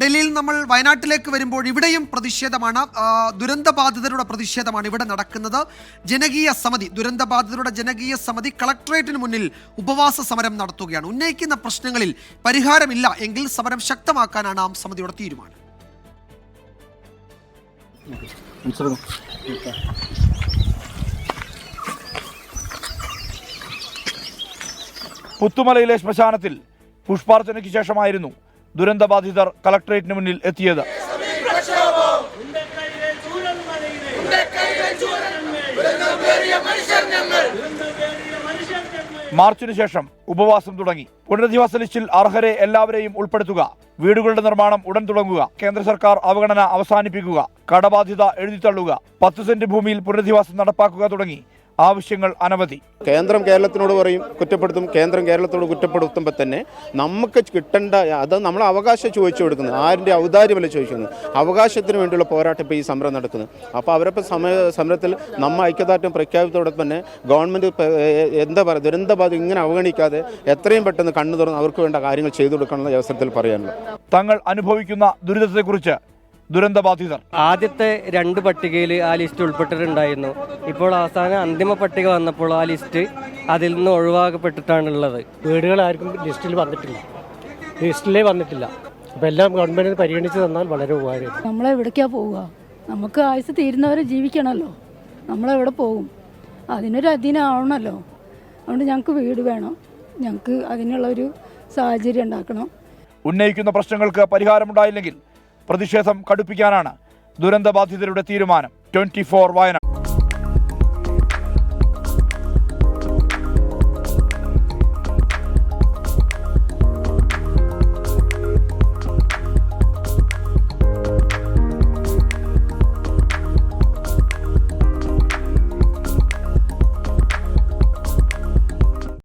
ഡൽഹിയിൽ നമ്മൾ വയനാട്ടിലേക്ക് വരുമ്പോൾ ഇവിടെയും പ്രതിഷേധമാണ്. ദുരന്തബാധിതരുടെ പ്രതിഷേധമാണ് ഇവിടെ നടക്കുന്നത്. ജനകീയ സമിതി, ദുരന്തബാധിതരുടെ ജനകീയ സമിതി കളക്ടറേറ്റിന് മുന്നിൽ ഉപവാസ സമരം നടത്തുകയാണ്. ഉന്നയിക്കുന്ന പ്രശ്നങ്ങളിൽ പരിഹാരമില്ല എങ്കിൽ സമരം ശക്തമാക്കാനാണ് ആ സമിതിയുടെ തീരുമാനം. പുത്തുമലയിലെ ശ്മശാനത്തിൽ പുഷ്പാർച്ചനയ്ക്ക് ശേഷമായിരുന്നു ദുരന്തബാധിതർ കളക്ടറേറ്റിന് മുന്നിൽ എത്തിയത്. മാർച്ചിനു ശേഷം ഉപവാസം തുടങ്ങി. പുനരധിവാസ ലിസ്റ്റിൽ അർഹരെ എല്ലാവരെയും ഉൾപ്പെടുത്തുക, വീടുകളുടെ നിർമ്മാണം ഉടൻ തുടങ്ങുക, കേന്ദ്ര സർക്കാർ അവഗണന അവസാനിപ്പിക്കുക, കടബാധ്യത എഴുതിത്തള്ളുക, 10 സെന്റ് ഭൂമിയിൽ പുനരധിവാസം നടപ്പാക്കുക തുടങ്ങി ആവശ്യങ്ങൾ അനവധി. കേന്ദ്രം കേരളത്തിനോട് പറയും കുറ്റപ്പെടുത്തും, കേന്ദ്രം കേരളത്തോട് കുറ്റപ്പെടുത്തുമ്പോൾ തന്നെ നമുക്ക് കിട്ടേണ്ട അത് നമ്മൾ അവകാശം ചോദിച്ചു കൊടുക്കുന്നത്, ആരുടെ ഔദാര്യമല്ല ചോദിക്കുന്നത്, അവകാശത്തിന് വേണ്ടിയുള്ള പോരാട്ടം ഇപ്പോൾ ഈ സമരം നടക്കുന്നത്. അപ്പോൾ അവരപ്പോൾ സമരത്തിൽ നമ്മൾ ഐക്യദാർഢ്യം പ്രഖ്യാപിച്ചതോടൊപ്പം തന്നെ ഗവൺമെൻറ് എന്താ പറയുക, ദുരന്തബാധ ഇങ്ങനെ അവഗണിക്കാതെ എത്രയും പെട്ടെന്ന് കണ്ണു തുറന്ന് അവർക്ക് വേണ്ട കാര്യങ്ങൾ ചെയ്തു കൊടുക്കണമെന്ന അവസരത്തിൽ പറയാനുള്ളത്. തങ്ങൾ അനുഭവിക്കുന്ന ദുരിതത്തെക്കുറിച്ച് ദുരന്തബാധിതർ ആദ്യത്തെ 2 പട്ടികയിൽ ആ ലിസ്റ്റ് ഉൾപ്പെട്ടിട്ടുണ്ടായിരുന്നു. ഇപ്പോൾ അവസാന അന്തിമ പട്ടിക വന്നപ്പോൾ ആ ലിസ്റ്റ് അതിൽ നിന്ന് ഒഴിവാക്കപ്പെട്ടിട്ടാണുള്ളത്. വീടുകൾ ആർക്കും ലിസ്റ്റിലേ വന്നിട്ടില്ല. അപ്പോൾ എല്ലാം ഗവൺമെൻറ് പരിഗണിച്ച് തന്നാൽ വളരെ ഉപകാരം. നമ്മളെവിടേക്കാണ് പോവുക? നമുക്ക് ആയുസ് തീരുന്നവരെ ജീവിക്കണമല്ലോ. നമ്മളെവിടെ പോകും? അതിനൊരു അധീനമാവണമല്ലോ. അതുകൊണ്ട് ഞങ്ങൾക്ക് വീട് വേണം, ഞങ്ങൾക്ക് അതിനുള്ളൊരു സാഹചര്യം ഉണ്ടാക്കണം. ഉന്നയിക്കുന്ന പ്രശ്നങ്ങൾക്ക് പരിഹാരമുണ്ടായില്ലെങ്കിൽ പ്രതിഷേധം കടുപ്പിക്കാനാണ് ദുരന്തബാധിതരുടെ തീരുമാനം. 24 വയനാട്.